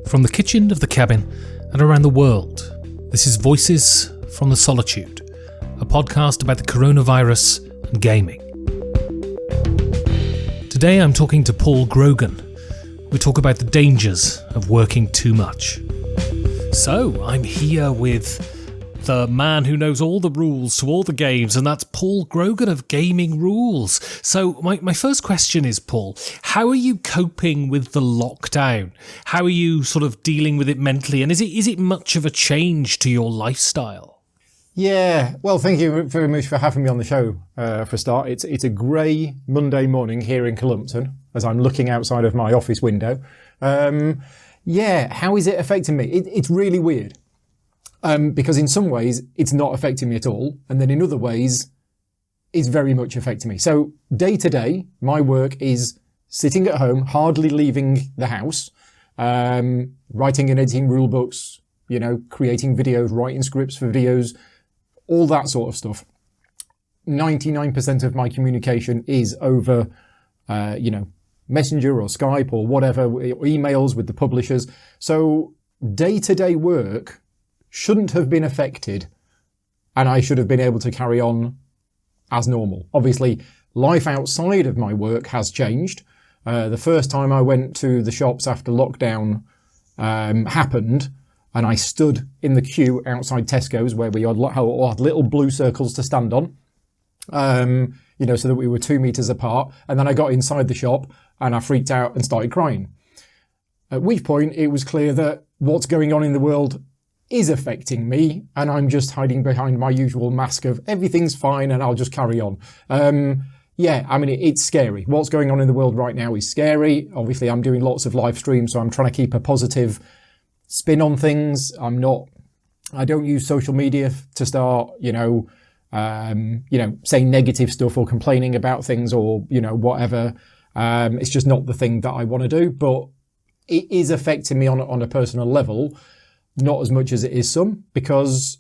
From the kitchen of the cabin and around the world, this is Voices from the Solitude, a podcast about the coronavirus and gaming. Today I'm talking to Paul Grogan. We talk about the dangers of working too much. So I'm here with the man who knows all the rules to all the games, and that's Paul Grogan of Gaming Rules. So my first question is, Paul, how are you coping with the lockdown? How are you sort of dealing with it mentally? And is it much of a change to your lifestyle? Yeah, well, thank you very much for having me on the show, for a start. It's a grey Monday morning here in Columpton as I'm looking outside of my office window. How is it affecting me? It's really weird. Because in some ways it's not affecting me at all, and then in other ways it's very much affecting me. So day to day, my work is sitting at home, hardly leaving the house, writing and editing rule books, creating videos, writing scripts for videos, all that sort of stuff. 99% of my communication is over, Messenger or Skype or whatever, or emails with the publishers. So day to day work shouldn't have been affected, and I should have been able to carry on as normal. Obviously, life outside of my work has changed. The first time I went to the shops after lockdown happened, and I stood in the queue outside Tesco's where we had little blue circles to stand on, so that we were 2 meters apart. And then I got inside the shop and I freaked out and started crying. At which point it was clear that what's going on in the world is affecting me, and I'm just hiding behind my usual mask of everything's fine and I'll just carry on. It's scary. What's going on in the world right now is scary. Obviously, I'm doing lots of live streams, so I'm trying to keep a positive spin on things. I don't use social media to start, saying negative stuff or complaining about things or, whatever. It's just not the thing that I want to do, but it is affecting me on a personal level. Not as much as it is some, because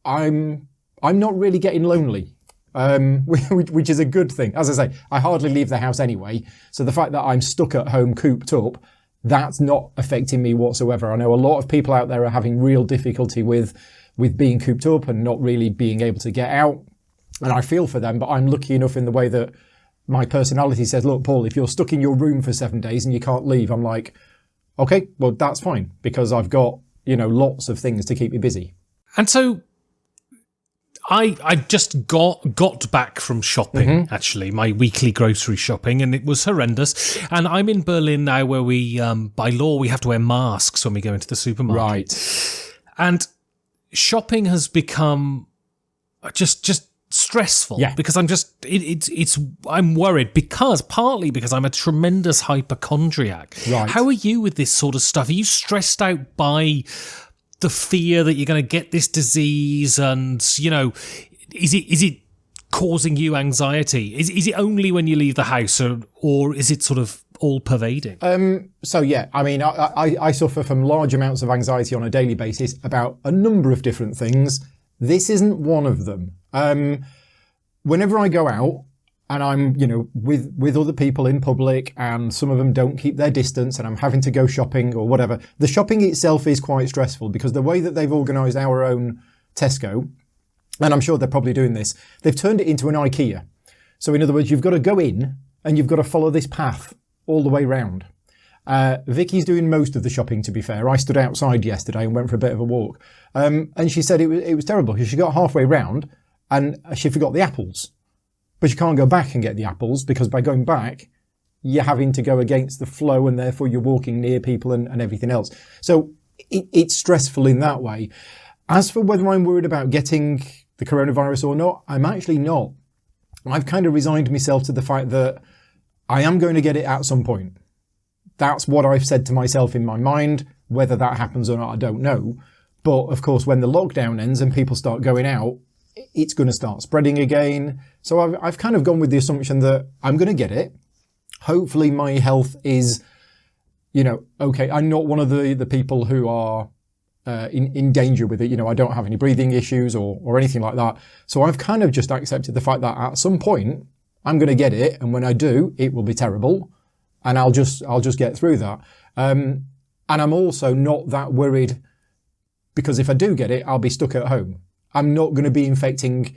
I'm not really getting lonely, which is a good thing. As I say, I hardly leave the house anyway. So the fact that I'm stuck at home cooped up, that's not affecting me whatsoever. I know a lot of people out there are having real difficulty with being cooped up and not really being able to get out. And I feel for them, but I'm lucky enough in the way that my personality says, look, Paul, if you're stuck in your room for 7 days and you can't leave, I'm like, okay, well, that's fine, because I've got lots of things to keep me busy. And so I just got back from shopping, actually, my weekly grocery shopping, and it was horrendous. And I'm in Berlin now where we, by law, we have to wear masks when we go into the supermarket. Right. And shopping has become just stressful, because I'm worried partly because I'm a tremendous hypochondriac. Right. How are you with this sort of stuff? Are you stressed out by the fear that you're going to get this disease, and is it causing you anxiety? Is it only when you leave the house, or is it sort of all pervading? I suffer from large amounts of anxiety on a daily basis about a number of different things. This isn't one of them. Whenever I go out and I'm, with other people in public, and some of them don't keep their distance, and I'm having to go shopping or whatever, the shopping itself is quite stressful, because the way that they've organised our own Tesco, and I'm sure they're probably doing this, they've turned it into an IKEA. So in other words, you've got to go in and you've got to follow this path all the way round. Vicky's doing most of the shopping, to be fair. I stood outside yesterday and went for a bit of a walk. And she said it was terrible, because she got halfway round and she forgot the apples. But you can't go back and get the apples, because by going back, you're having to go against the flow, and therefore you're walking near people and everything else. So it's stressful in that way. As for whether I'm worried about getting the coronavirus or not, I'm actually not. I've kind of resigned myself to the fact that I am going to get it at some point. That's what I've said to myself in my mind. Whether that happens or not, I don't know. But of course, when the lockdown ends and people start going out, it's going to start spreading again. So I've kind of gone with the assumption that I'm going to get it. Hopefully my health is, okay. I'm not one of the people who are in danger with it. I don't have any breathing issues or anything like that. So I've kind of just accepted the fact that at some point I'm going to get it. And when I do, it will be terrible. And I'll just get through that. And I'm also not that worried because if I do get it, I'll be stuck at home. I'm not going to be infecting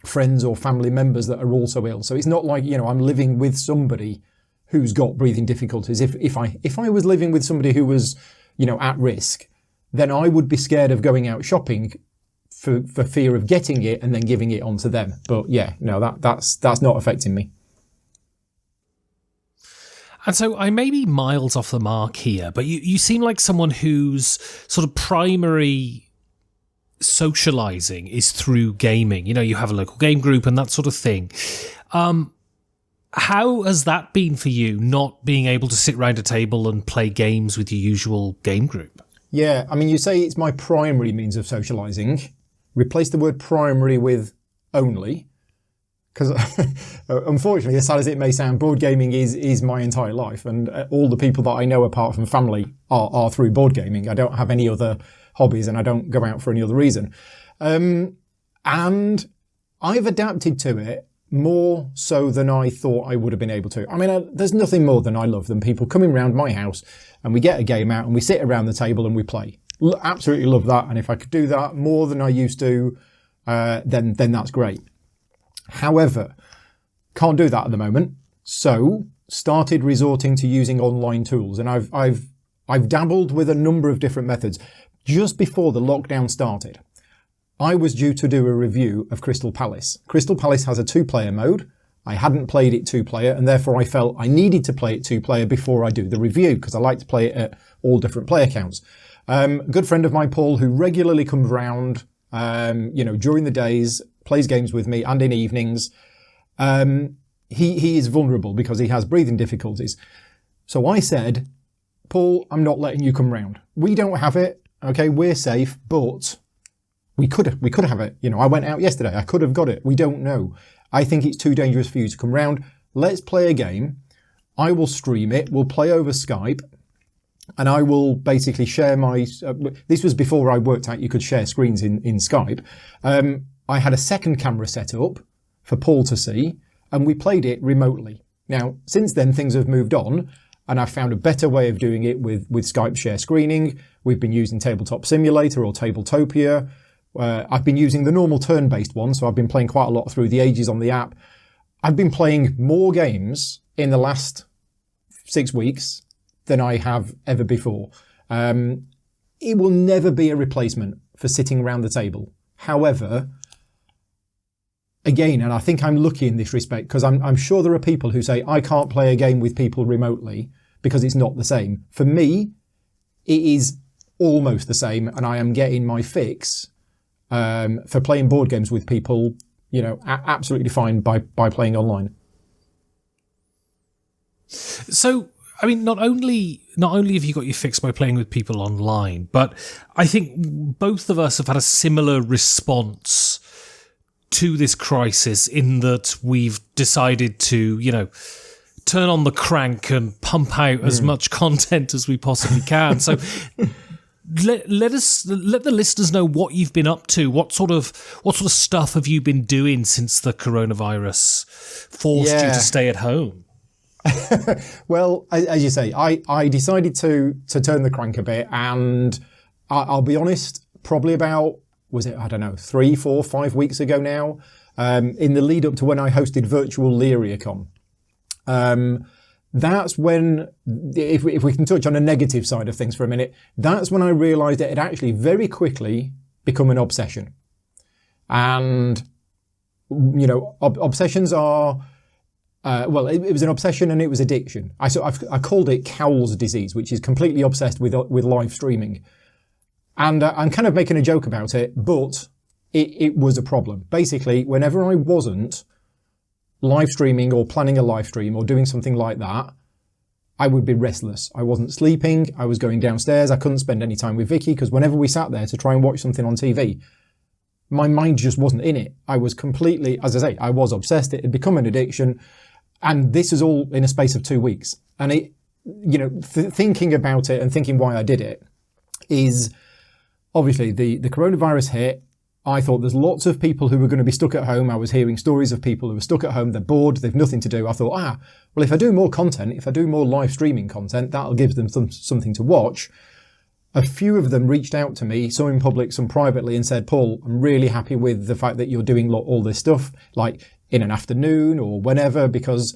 friends or family members that are also ill. So it's not like, I'm living with somebody who's got breathing difficulties. If I was living with somebody who was, at risk, then I would be scared of going out shopping for fear of getting it and then giving it on to them. But yeah, no, that's not affecting me. And so I may be miles off the mark here, but you seem like someone whose sort of primary socializing is through gaming. You have a local game group and that sort of thing. How has that been for you, not being able to sit around a table and play games with your usual game group? Yeah, I mean, you say it's my primary means of socializing. Replace the word primary with only. Because unfortunately, as sad as it may sound, board gaming is my entire life. And all the people that I know apart from family are through board gaming. I don't have any other hobbies and I don't go out for any other reason. And I've adapted to it more so than I thought I would have been able to. I mean, there's nothing more than I love than people coming round my house and we get a game out and we sit around the table and we play. Absolutely love that. And if I could do that more than I used to, then that's great. However, can't do that at the moment. So started resorting to using online tools. And I've dabbled with a number of different methods. Just before the lockdown started, I was due to do a review of Crystal Palace. Crystal Palace has a 2-player mode. I hadn't played it 2-player, and therefore I felt I needed to play it 2-player before I do the review, because I like to play it at all different player counts. A good friend of mine, Paul, who regularly comes round, during the days, plays games with me and in evenings. He is vulnerable because he has breathing difficulties. So I said, Paul, I'm not letting you come round. We don't have it. Okay, we're safe, but we could have it. I went out yesterday. I could have got it. We don't know. I think it's too dangerous for you to come round. Let's play a game. I will stream it. We'll play over Skype. And I will basically share my... this was before I worked out you could share screens in Skype. I had a second camera set up for Paul to see, and we played it remotely. Now, since then, things have moved on, and I've found a better way of doing it with Skype share screening. We've been using Tabletop Simulator or Tabletopia. I've been using the normal turn-based one, so I've been playing quite a lot through the ages on the app. I've been playing more games in the last 6 weeks than I have ever before. It will never be a replacement for sitting around the table. However, again, and I think I'm lucky in this respect, because I'm sure there are people who say, I can't play a game with people remotely because it's not the same. For me, it is almost the same, and I am getting my fix for playing board games with people, absolutely fine by playing online. So, I mean, not only have you got your fix by playing with people online, but I think both of us have had a similar response to this crisis in that we've decided to, turn on the crank and pump out as much content as we possibly can. So let the listeners know what you've been up to. What sort of stuff have you been doing since the coronavirus forced you to stay at home? Well, as you say, I decided to turn the crank a bit, and I'll be honest, probably about, 3, 4, 5 weeks ago now, in the lead up to when I hosted virtual LyriaCon. That's when, if we can touch on a negative side of things for a minute, that's when I realised it had actually very quickly become an obsession. And, obsessions are... it was an obsession and it was addiction. I called it Cowles disease, which is completely obsessed with live streaming. And I'm kind of making a joke about it, but it was a problem. Basically, whenever I wasn't live streaming or planning a live stream or doing something like that, I would be restless. I wasn't sleeping. I was going downstairs. I couldn't spend any time with Vicky because whenever we sat there to try and watch something on TV, my mind just wasn't in it. I was completely, as I say, I was obsessed. It had become an addiction. And this is all in a space of 2 weeks. And it, thinking about it and thinking why I did it is obviously the coronavirus hit. I thought there's lots of people who were going to be stuck at home. I was hearing stories of people who are stuck at home. They're bored. They've nothing to do. I thought, well, if I do more content, if I do more live streaming content, that'll give them something to watch. A few of them reached out to me, some in public, some privately, and said, Paul, I'm really happy with the fact that you're doing all this stuff, like in an afternoon or whenever, because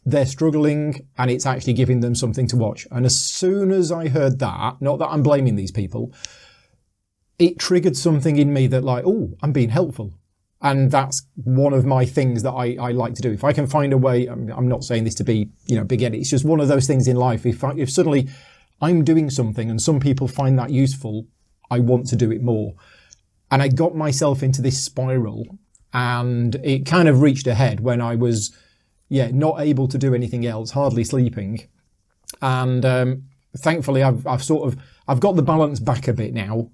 they're struggling and it's actually giving them something to watch. And as soon as I heard that, not that I'm blaming these people, it triggered something in me that like, oh, I'm being helpful. And that's one of my things that I like to do. If I can find a way, I'm not saying this to be, big-headed. It's just one of those things in life. If suddenly I'm doing something and some people find that useful, I want to do it more. And I got myself into this spiral, and it kind of reached a head when I was, not able to do anything else, hardly sleeping. And thankfully, I've got the balance back a bit now.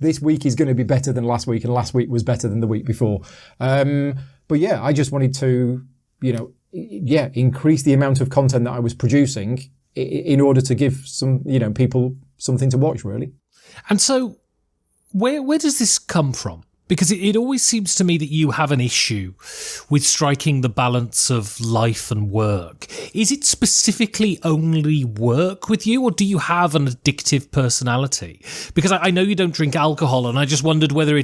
This week is going to be better than last week, and last week was better than the week before. But yeah, I just wanted to, increase the amount of content that I was producing in order to give some, people something to watch, really. And so, where does this come from? Because it always seems to me that you have an issue with striking the balance of life and work. Is it specifically only work with you, or do you have an addictive personality? Because I know you don't drink alcohol, and I just wondered whether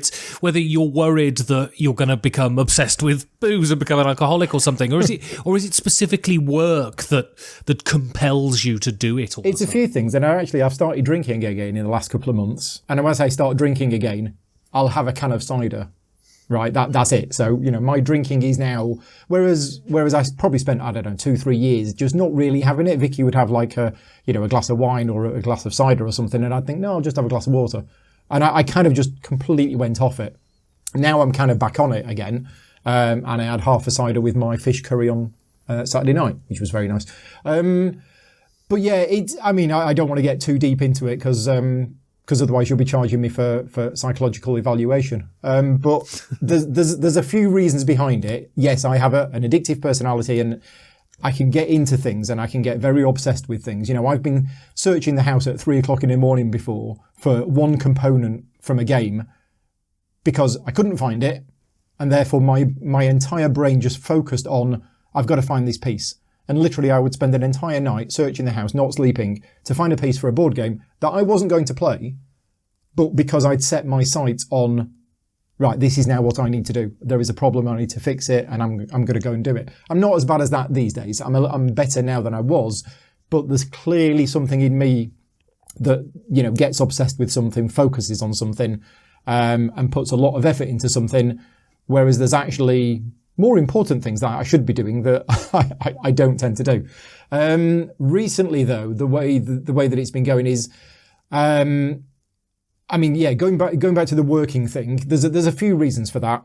you're worried that you're going to become obsessed with booze and become an alcoholic or something, or is it specifically work that compels you to do it all the time? It's a few things, and I've started drinking again in the last couple of months, and as I start drinking again, I'll have a can of cider, right? That's it. So, my drinking is now, whereas I probably spent, 2-3 years just not really having it. Vicky would have like a glass of wine or a glass of cider or something. And I'd think, no, I'll just have a glass of water. And I kind of just completely went off it. Now I'm kind of back on it again. And I had half a cider with my fish curry on Saturday night, which was very nice. But yeah, I don't want to get too deep into it because otherwise you'll be charging me for psychological evaluation. But there's a few reasons behind it. Yes, I have an addictive personality, and I can get into things and I can get very obsessed with things. I've been searching the house at 3:00 in the morning before for one component from a game because I couldn't find it. And therefore my entire brain just focused on, I've got to find this piece. And literally I would spend an entire night searching the house, not sleeping, to find a piece for a board game that I wasn't going to play, but because I'd set my sights on, right, this is now what I need to do. There is a problem, I need to fix it, and I'm going to go and do it. I'm not as bad as that these days. I'm better now than I was, but there's clearly something in me that, gets obsessed with something, focuses on something, and puts a lot of effort into something, whereas there's actually more important things that I should be doing that I don't tend to do. Recently, though, the way that it's been going is, going back to the working thing. There's a few reasons for that,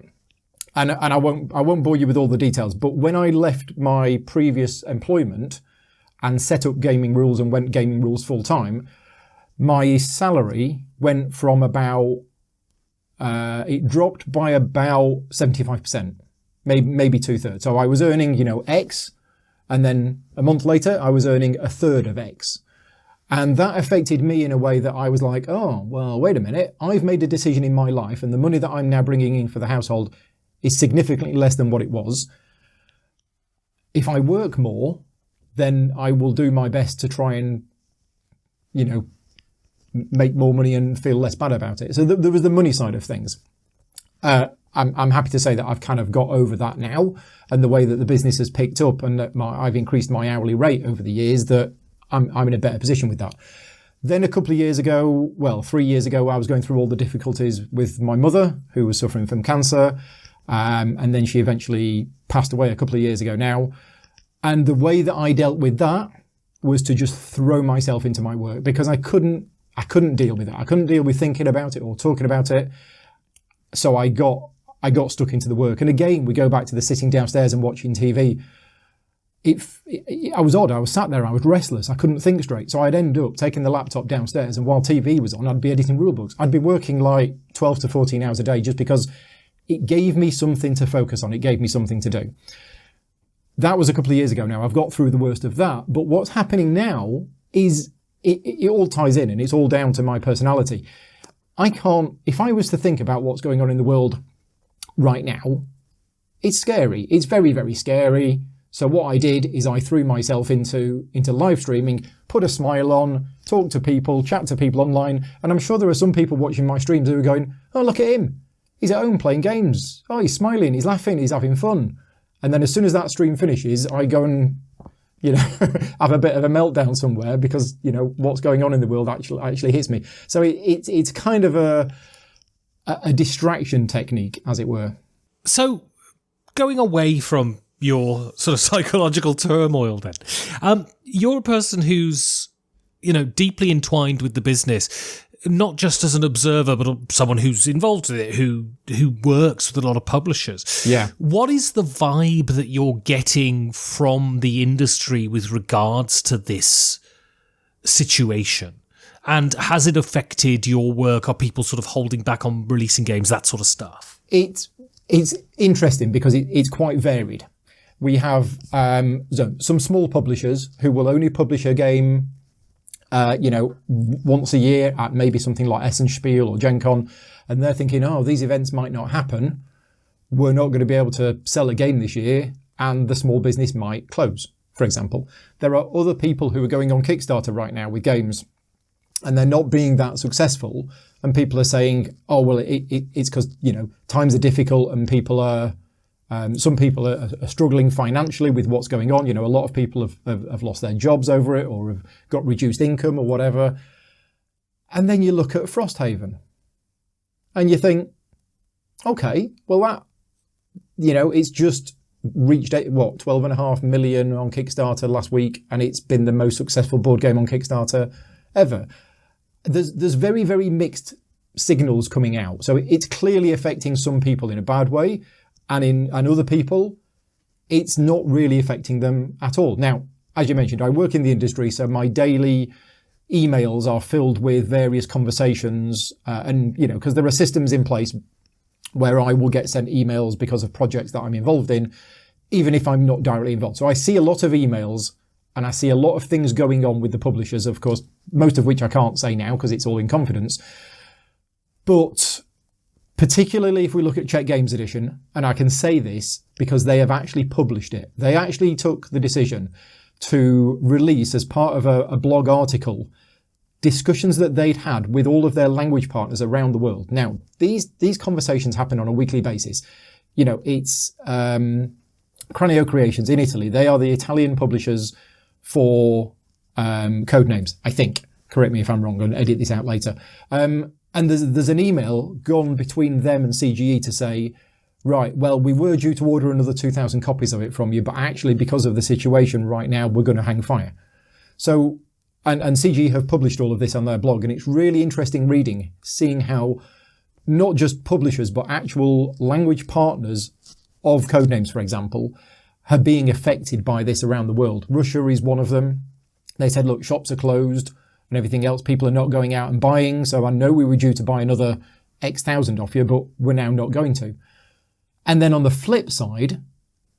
and I won't bore you with all the details. But when I left my previous employment and set up Gaming Rules and went Gaming Rules full time, my salary went from it dropped by about 75%. Maybe 2/3. So I was earning, X, and then a month later I was earning 1/3 of X. And that affected me in a way that I was like, oh, well, wait a minute. I've made a decision in my life, and the money that I'm now bringing in for the household is significantly less than what it was. If I work more, then I will do my best to try and, make more money and feel less bad about it. So there was the money side of things. I'm happy to say that I've kind of got over that now, and the way that the business has picked up and that I've increased my hourly rate over the years, that I'm in a better position with that. Then a couple of years ago, 3 years ago, I was going through all the difficulties with my mother, who was suffering from cancer, and then she eventually passed away a couple of years ago now. And the way that I dealt with that was to just throw myself into my work, because I couldn't deal with it. I couldn't deal with thinking about it or talking about it. So I got stuck into the work. And again, we go back to the sitting downstairs and watching TV. I was odd. I was sat there. I was restless. I couldn't think straight. So I'd end up taking the laptop downstairs, and while TV was on, I'd be editing rulebooks. I'd be working like 12 to 14 hours a day just because it gave me something to focus on. It gave me something to do. That was a couple of years ago now. I've got through the worst of that. But what's happening now is it all ties in, and it's all down to my personality. I can't, if I was to think about what's going on in the world right now, it's scary. It's very, very scary. So what I did is I threw myself into live streaming, put a smile on, talk to people, chat to people online. And I'm sure there are some people watching my streams who are going, oh, look at him. He's at home playing games. Oh, he's smiling, he's laughing, he's having fun. And then as soon as that stream finishes, I go and, have a bit of a meltdown somewhere because, what's going on in the world actually hits me. So it's kind of a distraction technique, as it were. So going away from your sort of psychological turmoil then, you're a person who's, deeply entwined with the business, not just as an observer, but someone who's involved with it, who works with a lot of publishers. Yeah. What is the vibe that you're getting from the industry with regards to this situation? And has it affected your work? Are people sort of holding back on releasing games, that sort of stuff? It's interesting because it's quite varied. We have some small publishers who will only publish a game once a year at maybe something like Essen or Gen Con, and they're thinking, oh, these events might not happen. We're not going to be able to sell a game this year, and the small business might close, for example. There are other people who are going on Kickstarter right now with games, and they're not being that successful, and people are saying, oh, well, it's because, times are difficult and people are... some people are struggling financially with what's going on. A lot of people have lost their jobs over it or have got reduced income or whatever. And then you look at Frosthaven and you think, okay, well that, it's just reached, 12.5 million on Kickstarter last week, and it's been the most successful board game on Kickstarter ever. There's very, very mixed signals coming out. So it's clearly affecting some people in a bad way. And other people, it's not really affecting them at all. Now, as you mentioned, I work in the industry, so my daily emails are filled with various conversations, because there are systems in place where I will get sent emails because of projects that I'm involved in, even if I'm not directly involved. So I see a lot of emails and I see a lot of things going on with the publishers, of course, most of which I can't say now because it's all in confidence. But particularly if we look at Czech Games Edition, and I can say this because they have actually published it. They actually took the decision to release, as part of a blog article, discussions that they'd had with all of their language partners around the world. Now, these conversations happen on a weekly basis. It's Cranio Creations in Italy. They are the Italian publishers for Codenames, I think. Correct me if I'm wrong, and edit this out later. And there's an email gone between them and CGE to say, right, well, we were due to order another 2,000 copies of it from you, but actually because of the situation right now, we're going to hang fire. So, and CGE have published all of this on their blog, and it's really interesting reading, seeing how not just publishers, but actual language partners of Codenames, for example, are being affected by this around the world. Russia is one of them. They said, look, shops are closed and everything else. People are not going out and buying. So I know we were due to buy another X thousand off you, but we're now not going to. And then on the flip side,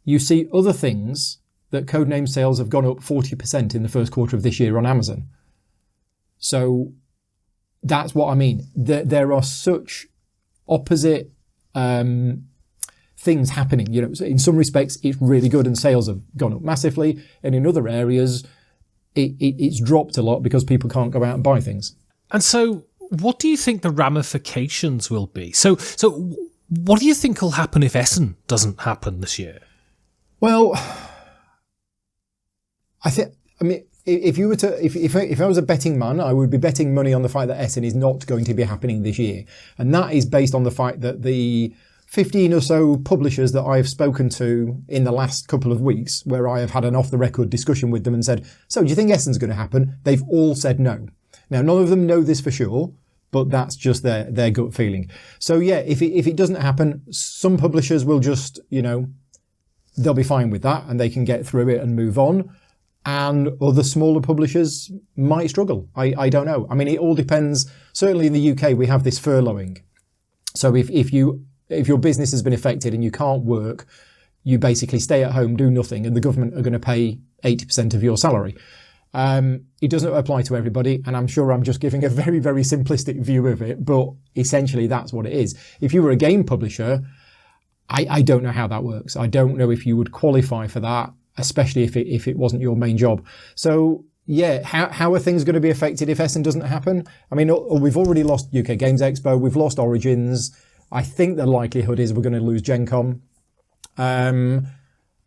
you see other things that Codename sales have gone up 40% in the first quarter of this year on Amazon. So that's what I mean. There are such opposite things happening. In some respects, it's really good and sales have gone up massively. And in other areas, it's dropped a lot because people can't go out and buy things. And so what do you think the ramifications will be? So what do you think will happen if Essen doesn't happen this year? Well, if you were to, if I was a betting man, I would be betting money on the fact that Essen is not going to be happening this year. And that is based on the fact that the 15 or so publishers that I have spoken to in the last couple of weeks, where I have had an off-the-record discussion with them and said, so do you think Essen's going to happen? They've all said no. Now, none of them know this for sure, but that's just their gut feeling. So yeah, if it doesn't happen, some publishers will just, they'll be fine with that and they can get through it and move on. And other smaller publishers might struggle. I don't know. I mean, it all depends. Certainly in the UK, we have this furloughing. So if your business has been affected and you can't work, you basically stay at home, do nothing, and the government are going to pay 80% of your salary. It doesn't apply to everybody, and I'm sure I'm just giving a very, very simplistic view of it, but essentially that's what it is. If you were a game publisher, I don't know how that works. I don't know if you would qualify for that, especially if it wasn't your main job. So yeah, how are things going to be affected if Essen doesn't happen? I mean, we've already lost UK Games Expo, we've lost Origins. I think the likelihood is we're going to lose Gen Con. And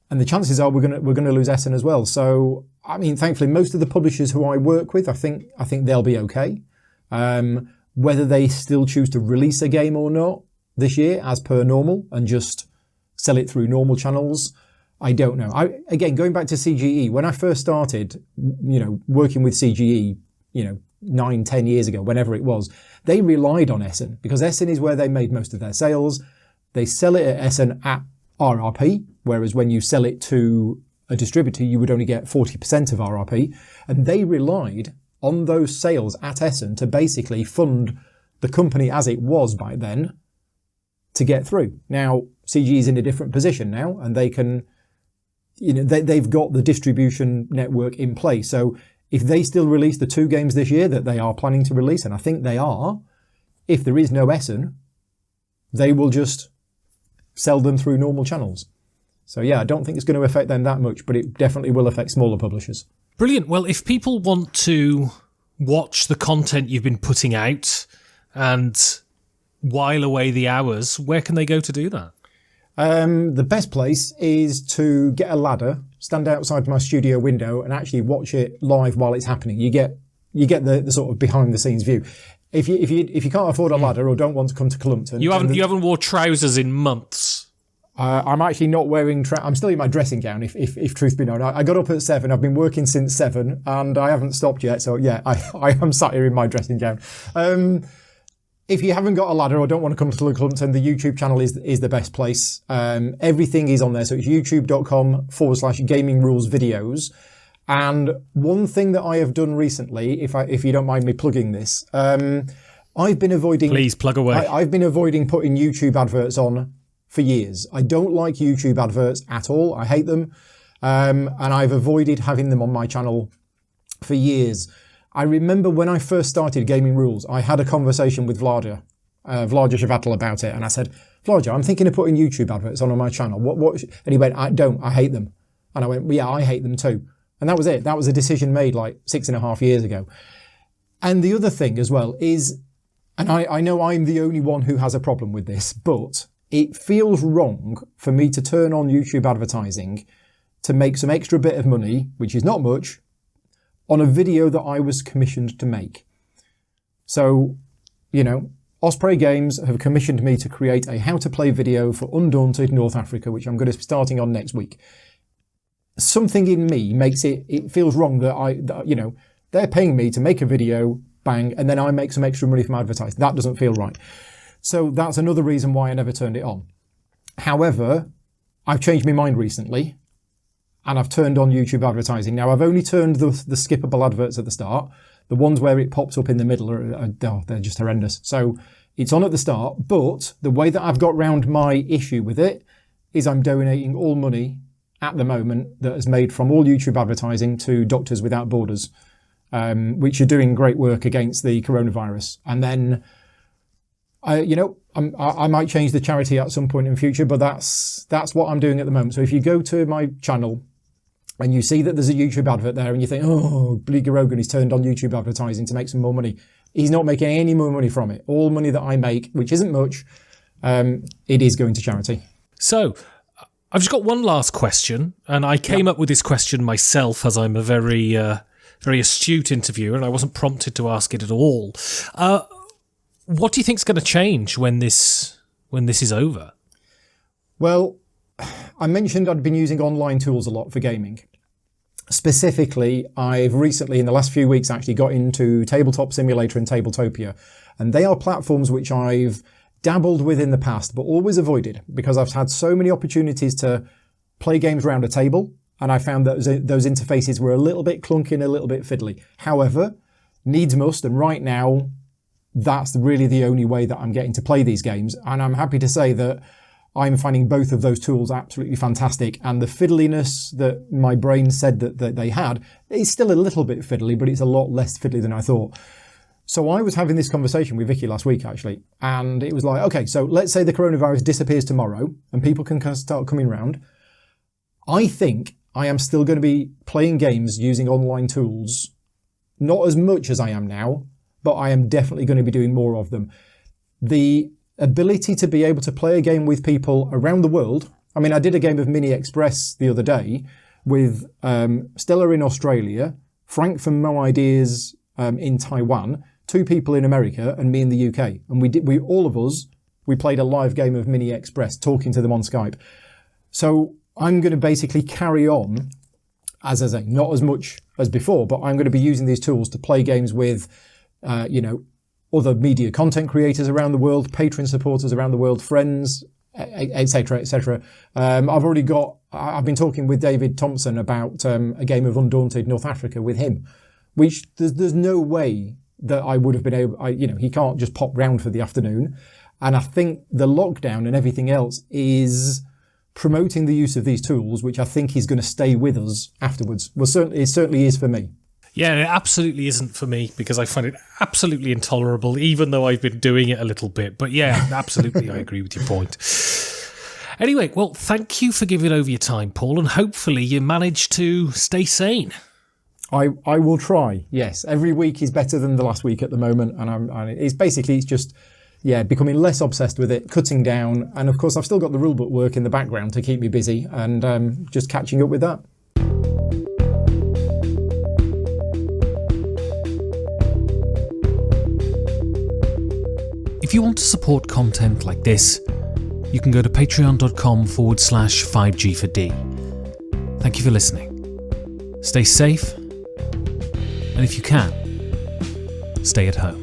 the chances are we're going to lose Essen as well. So, I mean, thankfully, most of the publishers who I work with, I think they'll be okay. Whether they still choose to release a game or not this year, as per normal, and just sell it through normal channels, I don't know. Again, going back to CGE, when I first started, working with CGE, 9-10 years ago, whenever it was, they relied on Essen because Essen is where they made most of their sales. They sell it at Essen at RRP, whereas when you sell it to a distributor, you would only get 40% of RRP. And they relied on those sales at Essen to basically fund the company as it was by then to get through. Now, CG is in a different position now, and they can, they've got the distribution network in place. So if they still release the 2 games this year that they are planning to release, and I think they are, if there is no Essen, they will just sell them through normal channels. So yeah, I don't think it's going to affect them that much, but it definitely will affect smaller publishers. Brilliant. Well, if people want to watch the content you've been putting out and while away the hours, where can they go to do that? The best place is to get a ladder, stand outside my studio window and actually watch it live while it's happening. You get the sort of behind the scenes view. If you can't afford a ladder or don't want to come to Clumpton, you haven't wore trousers in months. I'm actually not wearing. I'm still in my dressing gown. If truth be known, I got up at 7. I've been working since 7, and I haven't stopped yet. So yeah, I am sat here in my dressing gown. If you haven't got a ladder or don't want to come to Clumpton, the YouTube channel is the best place. Everything is on there. So it's youtube.com/gaming rules videos. And one thing that I have done recently, if you don't mind me plugging this, I've been avoiding. Please plug away. I've been avoiding putting YouTube adverts on for years. I don't like YouTube adverts at all. I hate them. And I've avoided having them on my channel for years. I remember when I first started Gaming Rules, I had a conversation with Vlada Shavatel about it. And I said, Vlada, I'm thinking of putting YouTube adverts on my channel. What? And he went, I hate them. And I went, well, yeah, I hate them too. And that was it. That was a decision made like 6.5 years ago. And the other thing as well is, and I know I'm the only one who has a problem with this, but it feels wrong for me to turn on YouTube advertising to make some extra bit of money, which is not much, on a video that I was commissioned to make. So, Osprey Games have commissioned me to create a how-to-play video for Undaunted North Africa, which I'm going to be starting on next week. Something in me makes it feels wrong that they're paying me to make a video, bang, and then I make some extra money from advertising. That doesn't feel right. So that's another reason why I never turned it on. However, I've changed my mind recently and I've turned on YouTube advertising. Now, I've only turned the skippable adverts at the start. The ones where it pops up in the middle they're just horrendous. So it's on at the start, but the way that I've got round my issue with it is I'm donating all money at the moment that is made from all YouTube advertising to Doctors Without Borders, which are doing great work against the coronavirus. And then, I might change the charity at some point in the future, but that's what I'm doing at the moment. So if you go to my channel and you see that there's a YouTube advert there and you think, oh, Grogan, he's turned on YouTube advertising to make some more money. He's not making any more money from it. All money that I make, which isn't much, it is going to charity. So I've just got one last question, and I came up with this question myself as I'm a very, very astute interviewer, and I wasn't prompted to ask it at all. What do you think is going to change when this is over? Well, I mentioned I'd been using online tools a lot for gaming. Specifically, I've recently, in the last few weeks, actually got into Tabletop Simulator and Tabletopia, and they are platforms which I've dabbled with in the past, but always avoided because I've had so many opportunities to play games around a table, and I found that those interfaces were a little bit clunky and a little bit fiddly. However, needs must, and right now, that's really the only way that I'm getting to play these games. And I'm happy to say that I'm finding both of those tools absolutely fantastic. And the fiddliness that my brain said that they had is still a little bit fiddly, but it's a lot less fiddly than I thought. So I was having this conversation with Vicky last week, actually, and it was like, okay, so let's say the coronavirus disappears tomorrow and people can start coming round. I think I am still going to be playing games using online tools, not as much as I am now, but I am definitely going to be doing more of them. The ability to be able to play a game with people around the world. I mean, I did a game of Mini Express the other day with Stella in Australia, Frank from Mo Ideas in Taiwan, 2 people in America, and me in the UK. And we played a live game of Mini Express, talking to them on Skype. So I'm going to basically carry on, as I say, not as much as before, but I'm going to be using these tools to play games with, other media content creators around the world, Patreon supporters around the world, friends, etc., etc. I've been talking with David Thompson about a game of Undaunted North Africa with him, which there's no way that I would have been able, he can't just pop round for the afternoon. And I think the lockdown and everything else is promoting the use of these tools, which I think is going to stay with us afterwards. Well, it certainly is for me. Yeah, it absolutely isn't for me, because I find it absolutely intolerable, even though I've been doing it a little bit. But yeah, absolutely, I agree with your point. Anyway, well, thank you for giving over your time, Paul, and hopefully you manage to stay sane. I will try, yes. Every week is better than the last week at the moment, and it's just becoming less obsessed with it, cutting down, and of course I've still got the rulebook work in the background to keep me busy, and just catching up with that. If you want to support content like this, you can go to patreon.com/5G4D. Thank you for listening. Stay safe, and if you can, stay at home.